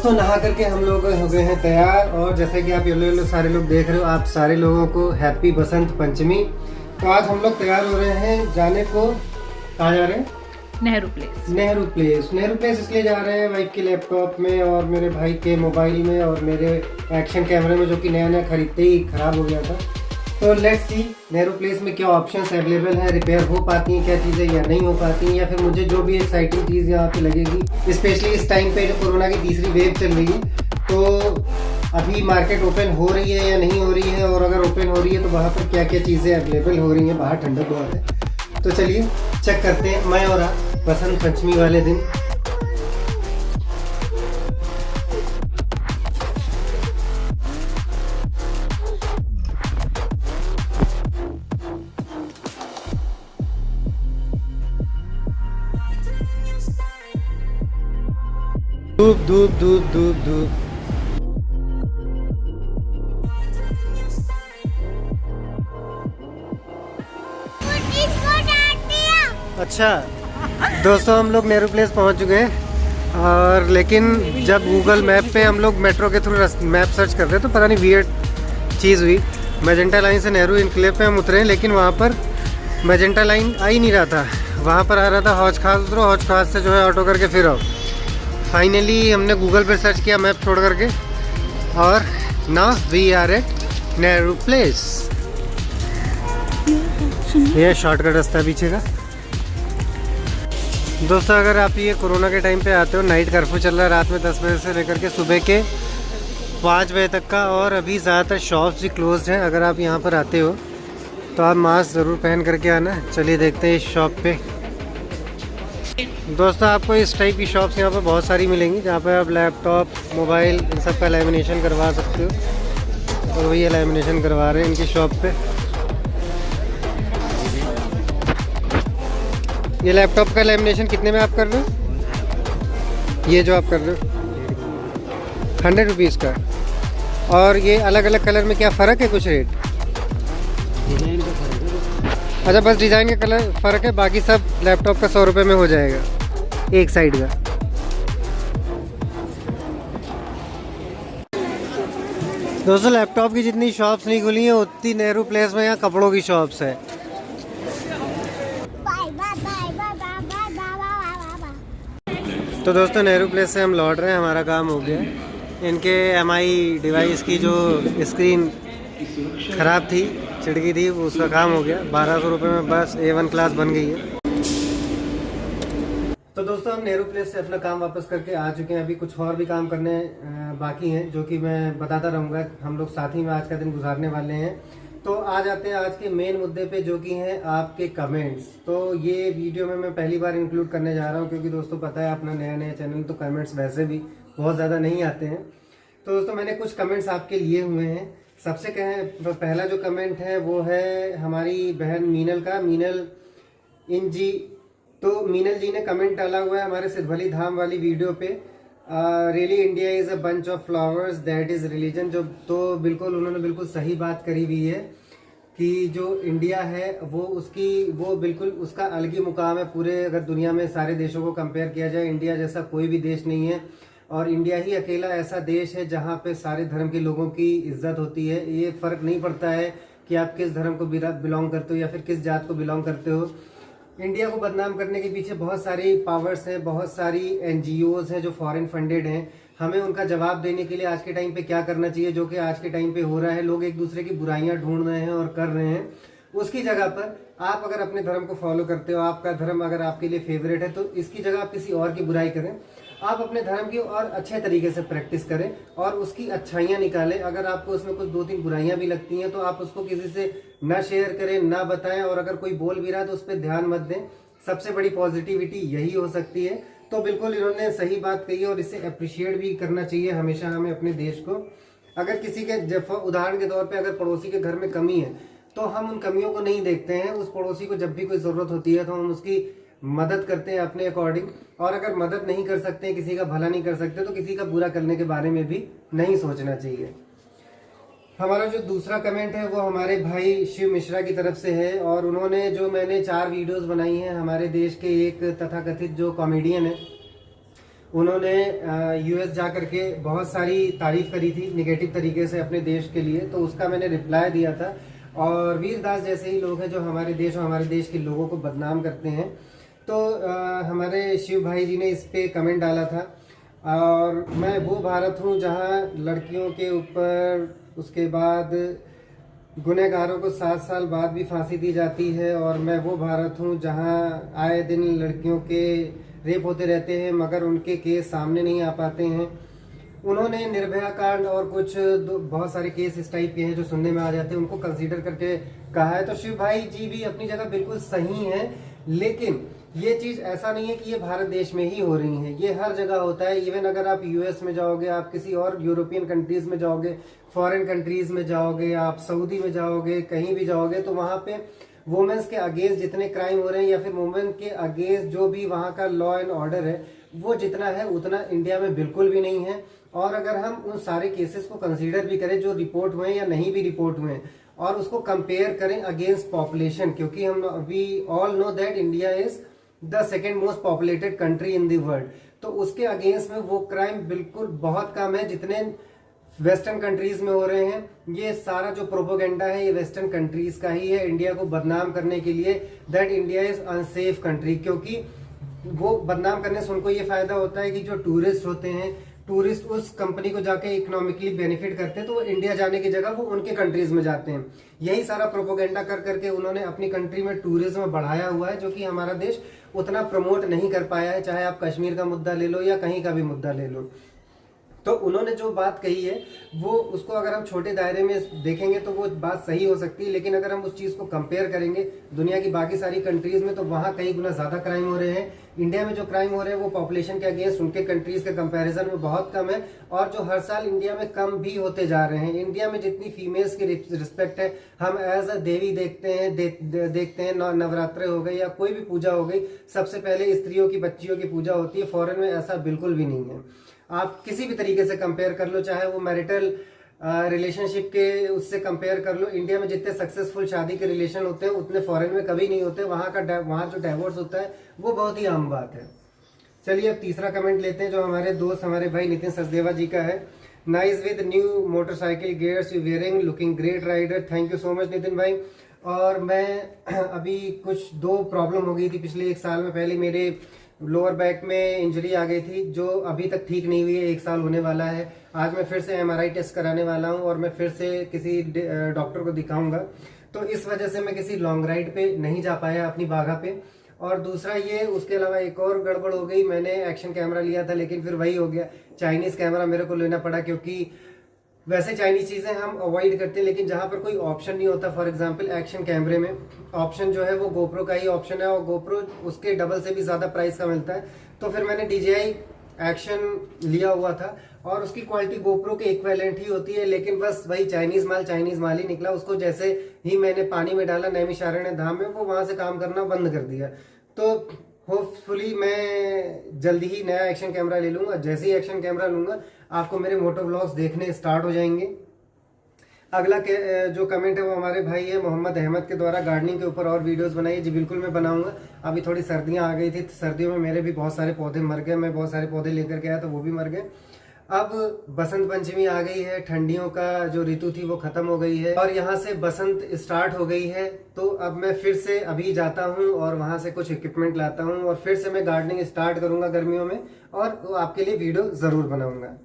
दोस्तों नहा करके हम लोग हो गए हैं तैयार, और जैसे कि आप येलो सारे लोग देख रहे हो, आप सारे लोगों को हैप्पी बसंत पंचमी। तो आज हम लोग तैयार हो रहे हैं जाने को। कहाँ जा रहे हैं? नेहरू प्लेस। नेहरू प्लेस इसलिए जा रहे हैं, वाइफ के लैपटॉप में और मेरे भाई के मोबाइल में और मेरे एक्शन कैमरे में, जो कि नया नया खरीदते ही खराब हो गया था। तो लेट्स सी नेहरू प्लेस में क्या ऑप्शंस अवेलेबल हैं, रिपेयर हो पाती हैं क्या चीज़ें या नहीं हो पाती हैं, या फिर मुझे जो भी एक्साइटिंग चीज़ यहाँ पे लगेगी, स्पेशली इस टाइम पे जो कोरोना की तीसरी वेव चल रही है। तो अभी मार्केट ओपन हो रही है या नहीं हो रही है, और अगर ओपन हो रही है तो वहाँ पर क्या क्या चीज़ें अवेलेबल हो रही हैं। बाहर ठंडक बहुत है, तो चलिए चेक करते हैं। मैं और आप बसंत पंचमी वाले दिन धूप धूप धूप धूप धूप। अच्छा दोस्तों, हम लोग नेहरू प्लेस पहुंच चुके हैं, और लेकिन जब गूगल मैप पे हम लोग मेट्रो के थ्रू मैप सर्च कर रहे हैं तो पता नहीं वियर्ड चीज़ हुई। मैजेंटा लाइन से नेहरू इनक्लेव पे हम उतरे, लेकिन वहाँ पर मैजेंटा लाइन आ ही नहीं रहा था। वहाँ पर आ रहा था हौज खास उतरो, हौज खास से जो है ऑटो करके फिर आओ। फाइनली हमने गूगल पे सर्च किया मैप छोड़ करके, और now we are at Nehru Place. ये शॉर्टकट रास्ता है पीछे का। दोस्तों अगर आप ये कोरोना के टाइम पे आते हो, नाइट कर्फ्यू चल रहा है रात में 10 बजे से लेकर के सुबह के 5 बजे तक का, और अभी ज़्यादातर शॉप्स भी क्लोज्ड हैं। अगर आप यहाँ पर आते हो तो आप मास्क ज़रूर पहन करके आना। चलिए देखते हैं इस शॉप पे। दोस्तों आपको इस टाइप की शॉप्स यहाँ पर बहुत सारी मिलेंगी, जहाँ पर आप लैपटॉप, मोबाइल, इन सब का लैमिनेशन करवा सकते हो, और वही लैमिनेशन करवा रहे हैं इनकी शॉप पे। ये लैपटॉप का लैमिनेशन कितने में आप कर रहे हो? ये जो आप कर रहे हो 100 रुपीज़ का। और ये अलग अलग कलर में क्या फ़र्क है? कुछ रेट डिज़ाइन का फ़र्क है। अच्छा बस डिज़ाइन का कलर फ़र्क है, बाकी सब लैपटॉप का 100 रुपये में हो जाएगा एक साइड का। दोस्तों लैपटॉप की जितनी शॉप्स नहीं खुली हैं उतनी नेहरू प्लेस में यहाँ कपड़ों की शॉप्स है। तो दोस्तों नेहरू प्लेस से हम लौट रहे हैं, हमारा काम हो गया। इनके MI डिवाइस की जो स्क्रीन ख़राब थी, चिड़की थी, उसका काम हो गया। 1200 रुपये में बस A1 क्लास बन गई है। तो दोस्तों हम नेहरू प्लेस से अपना काम वापस करके आ चुके हैं। अभी कुछ और भी काम करने बाकी हैं, जो कि मैं बताता रहूँगा। हम लोग साथ ही में आज का दिन गुजारने वाले हैं। तो आ जाते हैं आज के मेन मुद्दे पे, जो कि हैं आपके कमेंट्स। तो ये वीडियो में मैं पहली बार इंक्लूड करने जा रहा हूँ, क्योंकि दोस्तों पता है अपना नया नया चैनल, तो कमेंट्स वैसे भी बहुत ज़्यादा नहीं आते हैं। तो दोस्तों मैंने कुछ कमेंट्स आपके लिए हुए हैं। सबसे पहला जो कमेंट है वो है हमारी बहन मीनल का, मीनल इन जी। तो मीनल जी ने कमेंट डाला हुआ है हमारे सिद्धवली धाम वाली वीडियो पे, really India is a bunch of flowers that is religion. जो तो बिल्कुल उन्होंने बिल्कुल सही बात करी हुई है कि जो इंडिया है वो बिल्कुल उसका अलग ही मुकाम है पूरे, अगर दुनिया में सारे देशों को कंपेयर किया जाए, इंडिया जैसा कोई भी देश नहीं है। और इंडिया ही अकेला ऐसा देश है जहाँ पे सारे धर्म के लोगों की इज्जत होती है। ये फ़र्क नहीं पड़ता है कि आप किस धर्म को बिलोंग करते हो या फिर किस जात को बिलोंग करते हो। इंडिया को बदनाम करने के पीछे बहुत सारी पावर्स हैं, बहुत सारी NGOs हैं जो फॉरेन फंडेड हैं। हमें उनका जवाब देने के लिए आज के टाइम पे क्या करना चाहिए, जो कि आज के टाइम पे हो रहा है। लोग एक दूसरे की बुराइयां ढूंढ रहे हैं और कर रहे हैं। उसकी जगह पर आप अगर अपने धर्म को फॉलो करते हो, आपका धर्म अगर आपके लिए फेवरेट है, तो इसकी जगह आप किसी और की बुराई करें। आप अपने धर्म की और अच्छे तरीके से प्रैक्टिस करें और उसकी अच्छाइयाँ निकालें। अगर आपको उसमें कुछ 2-3 बुराइयाँ भी लगती हैं तो आप उसको किसी से ना शेयर करें, ना बताएं, और अगर कोई बोल भी रहा है तो उस पर ध्यान मत दें। सबसे बड़ी पॉजिटिविटी यही हो सकती है। तो बिल्कुल इन्होंने सही बात कही है, और इसे अप्रिशिएट भी करना चाहिए हमेशा हमें अपने देश को। अगर किसी के उदाहरण के तौर पे अगर पड़ोसी के घर में कमी है तो हम उन कमियों को नहीं देखते हैं। उस पड़ोसी को जब भी कोई ज़रूरत होती है तो हम उसकी मदद करते हैं अपने अकॉर्डिंग। और अगर मदद नहीं कर सकते, किसी का भला नहीं कर सकते, तो किसी का बुरा करने के बारे में भी नहीं सोचना चाहिए। हमारा जो दूसरा कमेंट है वो हमारे भाई शिव मिश्रा की तरफ से है, और उन्होंने जो मैंने 4 वीडियोस बनाई हैं हमारे देश के एक तथाकथित जो कॉमेडियन है उन्होंने यूएस जा करके बहुत सारी तारीफ करी थी निगेटिव तरीके से अपने देश के लिए, तो उसका मैंने रिप्लाई दिया था। और वीरदास जैसे ही लोग हैं जो हमारे देश और हमारे देश के लोगों को बदनाम करते हैं, तो हमारे शिव भाई जी ने इस पे कमेंट डाला था। और मैं वो भारत हूँ जहाँ लड़कियों के ऊपर उसके बाद गुनहगारों को 7 साल बाद भी फांसी दी जाती है, और मैं वो भारत हूँ जहाँ आए दिन लड़कियों के रेप होते रहते हैं मगर उनके केस सामने नहीं आ पाते हैं। उन्होंने निर्भया कांड और कुछ बहुत सारे केस इस टाइप के हैं जो सुनने में आ जाते हैं, उनको कंसीडर करके कहा है। तो शिव भाई जी भी अपनी जगह बिल्कुल सही हैं, लेकिन ये चीज ऐसा नहीं है कि ये भारत देश में ही हो रही है, ये हर जगह होता है। इवन अगर आप यूएस में जाओगे, आप किसी और यूरोपियन कंट्रीज में जाओगे, फॉरेन कंट्रीज में जाओगे, आप सऊदी में जाओगे, कहीं भी जाओगे, तो वहां पे वुमेन्स के अगेंस्ट जितने क्राइम हो रहे हैं या फिर वुमेन के अगेंस्ट जो भी वहां का लॉ एंड ऑर्डर है, वो जितना है उतना इंडिया में बिल्कुल भी नहीं है। और अगर हम उन सारे केसेस को कंसीडर भी करें जो रिपोर्ट हुए या नहीं भी रिपोर्ट हुए, और उसको कंपेयर करें अगेंस्ट पॉपुलेशन, क्योंकि हम we all know that India is the second most populated country in the world, तो उसके अगेंस्ट में वो क्राइम बिल्कुल बहुत कम है जितने वेस्टर्न कंट्रीज में हो रहे हैं। ये सारा जो प्रोपोगेंडा है ये वेस्टर्न कंट्रीज का ही है, इंडिया को बदनाम करने के लिए, that India is unsafe country. क्योंकि वो बदनाम करने से उनको ये फायदा होता है कि जो टूरिस्ट होते हैं, टूरिस्ट उस कंपनी को जाके इकोनॉमिकली बेनिफिट करते हैं, तो वो इंडिया जाने की जगह वो उनके कंट्रीज में जाते हैं। यही सारा प्रोपोगेंडा कर करके उन्होंने अपनी कंट्री में टूरिज्म बढ़ाया हुआ है, जो कि हमारा देश उतना प्रमोट नहीं कर पाया है। चाहे आप कश्मीर का मुद्दा ले लो या कहीं का भी मुद्दा ले लो, तो उन्होंने जो बात कही है वो, उसको अगर हम छोटे दायरे में देखेंगे तो वो बात सही हो सकती है, लेकिन अगर हम उस चीज को कंपेयर करेंगे दुनिया की बाकी सारी कंट्रीज में, तो वहां कई गुना ज्यादा क्राइम हो रहे हैं। इंडिया में जो क्राइम हो रहे हैं वो पॉपुलेशन के अगेंस्ट उनके कंट्रीज के कंपैरिजन में बहुत कम है, और जो हर साल इंडिया में कम भी होते जा रहे हैं। इंडिया में जितनी फीमेल्स की रिस्पेक्ट है, हम एज अ देवी देखते हैं, देखते हैं नवरात्र हो गई या कोई भी पूजा हो गई, सबसे पहले स्त्रियों की, बच्चियों की पूजा होती है। फॉरेन में ऐसा बिल्कुल भी नहीं है। आप किसी भी तरीके से कंपेयर कर लो, चाहे वो मैरिटल रिलेशनशिप के उससे कंपेयर कर लो, इंडिया में जितने सक्सेसफुल शादी के रिलेशन होते हैं उतने फॉरेन में कभी नहीं होते। वहाँ जो डाइवोर्स होता है वो बहुत ही आम बात है। चलिए अब तीसरा कमेंट लेते हैं, जो हमारे दोस्त, हमारे भाई नितिन सचदेवा जी का है। Nice with new motorcycle gears you wearing, looking great rider. Thank you so much Nitin भाई। और मैं अभी कुछ 2 प्रॉब्लम हो गई थी पिछले 1 साल में। पहले मेरे लोअर बैक में इंजरी आ गई थी जो अभी तक ठीक नहीं हुई है, 1 साल होने वाला है। आज मैं फिर से एमआरआई टेस्ट कराने वाला हूं और मैं फिर से किसी डॉक्टर को दिखाऊंगा, तो इस वजह से मैं किसी लॉन्ग राइड पे नहीं जा पाया अपनी बाघा पे। और दूसरा ये, उसके अलावा एक और गड़बड़ हो गई, मैंने एक्शन कैमरा लिया था लेकिन फिर वही हो गया, चाइनीज कैमरा मेरे को लेना पड़ा, क्योंकि वैसे चाइनीज चीजें हम अवॉइड करते हैं, लेकिन जहां पर कोई ऑप्शन नहीं होता, फॉर एग्जांपल एक्शन कैमरे में ऑप्शन जो है वो गोप्रो का ही ऑप्शन है, और गोप्रो उसके डबल से भी ज्यादा प्राइस का मिलता है। तो फिर मैंने DJI एक्शन लिया हुआ था, और उसकी क्वालिटी गोप्रो के इक्विवेलेंट ही होती है, लेकिन बस वही चाइनीज माल ही निकला। उसको जैसे ही मैंने पानी में डाला नैमिषारण्य धाम में, वो वहां से काम करना बंद कर दिया। तो होपफुली मैं जल्दी ही नया एक्शन कैमरा ले लूंगा। जैसे ही एक्शन कैमरा लूंगा आपको मेरे मोटो व्लॉग्स देखने स्टार्ट हो जाएंगे। अगला जो कमेंट है वो हमारे भाई है मोहम्मद अहमद के द्वारा, गार्डनिंग के ऊपर और वीडियोस बनाइए। जी बिल्कुल मैं बनाऊंगा। अभी थोड़ी सर्दियां आ गई थी, सर्दियों में मेरे भी बहुत सारे पौधे मर गए, मैं बहुत सारे पौधे लेकर के आया तो वो भी मर गए। अब बसंत पंचमी आ गई है, ठंडियों का जो ऋतु थी वो खत्म हो गई है और यहाँ से बसंत स्टार्ट हो गई है। तो अब मैं फिर से अभी जाता हूँ और वहां से कुछ इक्विपमेंट लाता हूँ और फिर से मैं गार्डनिंग स्टार्ट करूंगा गर्मियों में, और आपके लिए वीडियो जरूर बनाऊंगा।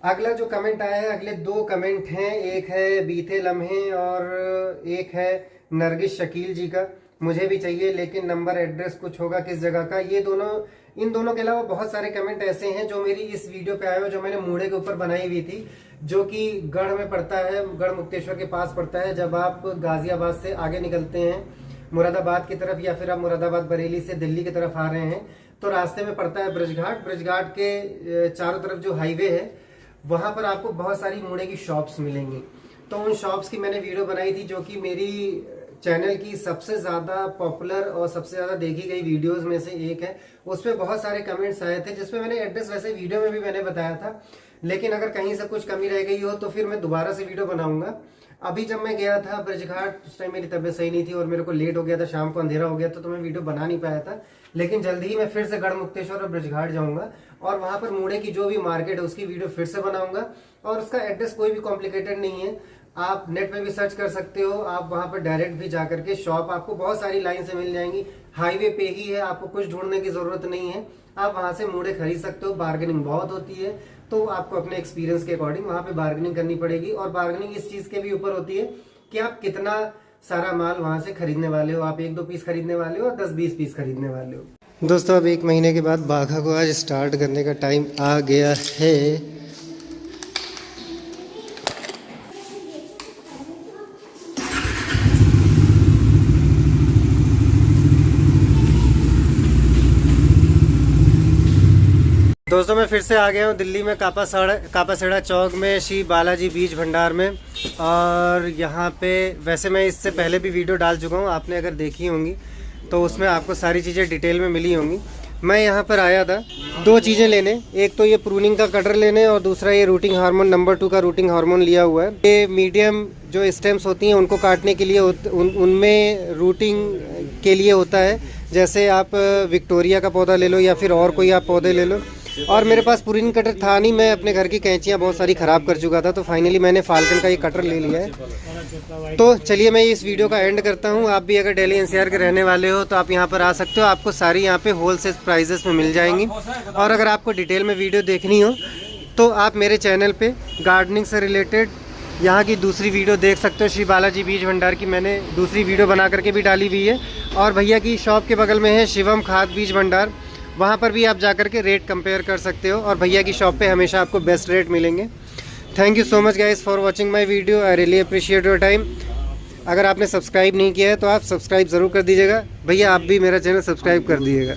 अगला जो कमेंट आया है, अगले 2 कमेंट हैं, एक है बीते लम्हे और एक है नरगिस शकील जी का। मुझे भी चाहिए लेकिन नंबर एड्रेस कुछ होगा किस जगह का। ये दोनों, इन दोनों के अलावा बहुत सारे कमेंट ऐसे हैं जो मेरी इस वीडियो पे आए हुए, जो मैंने मूढ़े के ऊपर बनाई हुई थी, जो कि गढ़ में पड़ता है, गढ़ मुक्तेश्वर के पास पड़ता है। जब आप गाजियाबाद से आगे निकलते हैं मुरादाबाद की तरफ, या फिर आप मुरादाबाद बरेली से दिल्ली की तरफ आ रहे हैं, तो रास्ते में पड़ता है ब्रिजघाट। ब्रिजघाट के चारों तरफ जो हाईवे है वहां पर आपको बहुत सारी मूढ़े की शॉप्स मिलेंगी। तो उन शॉप्स की मैंने वीडियो बनाई थी, जो कि मेरी चैनल की सबसे ज्यादा पॉपुलर और सबसे ज्यादा देखी गई वीडियोस में से एक है। उसपे बहुत सारे कमेंट्स आए थे, जिसपे मैंने एड्रेस वैसे वीडियो में भी मैंने बताया था, लेकिन अगर कहीं से कुछ कमी रह गई हो तो फिर मैं दोबारा से वीडियो बनाऊंगा। अभी जब मैं गया था ब्रजघाट उस टाइम मेरी तबीयत सही नहीं थी और मेरे को लेट हो गया था, शाम को अंधेरा हो गया था, तो मैं वीडियो बना नहीं पाया था। लेकिन जल्दी ही मैं फिर से गढ़मुक्तेश्वर और ब्रजघाट जाऊंगा और वहां पर मूढ़े की जो भी मार्केट है उसकी वीडियो फिर से बनाऊंगा। और उसका एड्रेस कोई भी कॉम्प्लिकेटेड नहीं है, आप नेट पे भी सर्च कर सकते हो, आप वहां पर डायरेक्ट भी जाकर के शॉप आपको बहुत सारी लाइन से मिल जाएंगी, हाईवे पे ही है, आपको कुछ ढूंढने की जरूरत नहीं है, आप वहां से मूढ़े खरीद सकते हो। बार्गेनिंग बहुत होती है, तो आपको अपने एक्सपीरियंस के अकॉर्डिंग वहां पे बार्गेनिंग करनी पड़ेगी। और बार्गेनिंग इस चीज के भी ऊपर होती है कि आप कितना सारा माल वहां से खरीदने वाले हो, आप 1-2 पीस खरीदने वाले हो और 10-20 पीस खरीदने वाले हो। दोस्तों अब 1 महीने के बाद बाघा को आज स्टार्ट करने का टाइम आ गया है। दोस्तों मैं फिर से आ गया हूँ दिल्ली में कापासेड़ा चौक में श्री बालाजी बीज भंडार में। और यहाँ पे वैसे मैं इससे पहले भी वीडियो डाल चुका हूँ, आपने अगर देखी होंगी तो उसमें आपको सारी चीज़ें डिटेल में मिली होंगी। मैं यहाँ पर आया था 2 चीज़ें लेने, एक तो ये प्रूनिंग का कटर लेने और दूसरा ये रूटिंग हार्मोन नंबर 2 का रूटिंग हार्मोन लिया हुआ है। ये मीडियम जो स्टेम्स होती हैं उनको काटने के लिए उनमें रूटिंग के लिए होता है। जैसे आप विक्टोरिया का पौधा ले लो या फिर और कोई आप पौधे ले लो। और मेरे पास प्रूनिंग कटर था नहीं, मैं अपने घर की कैंचियाँ बहुत सारी ख़राब कर चुका था, तो फाइनली मैंने फाल्कन का ये कटर ले लिया है। तो चलिए मैं इस वीडियो का एंड करता हूँ। आप भी अगर दिल्ली NCR के रहने वाले हो तो आप यहाँ पर आ सकते हो, आपको सारी यहाँ पे होलसेल प्राइजेस में मिल जाएंगी। और अगर आपको डिटेल में वीडियो देखनी हो तो आप मेरे चैनल पर गार्डनिंग से रिलेटेड यहाँ की दूसरी वीडियो देख सकते हो। श्री बालाजी बीज भंडार की मैंने दूसरी वीडियो बना करके भी डाली हुई है। और भैया की शॉप के बगल में है शिवम खाद बीज भंडार, वहाँ पर भी आप जाकर के रेट कंपेयर कर सकते हो और भैया की शॉप पे हमेशा आपको बेस्ट रेट मिलेंगे। Thank you so much guys for watching my video, I really appreciate your time. अगर आपने सब्सक्राइब नहीं किया है तो आप सब्सक्राइब ज़रूर कर दीजिएगा। भैया आप भी मेरा चैनल सब्सक्राइब कर दीजिएगा।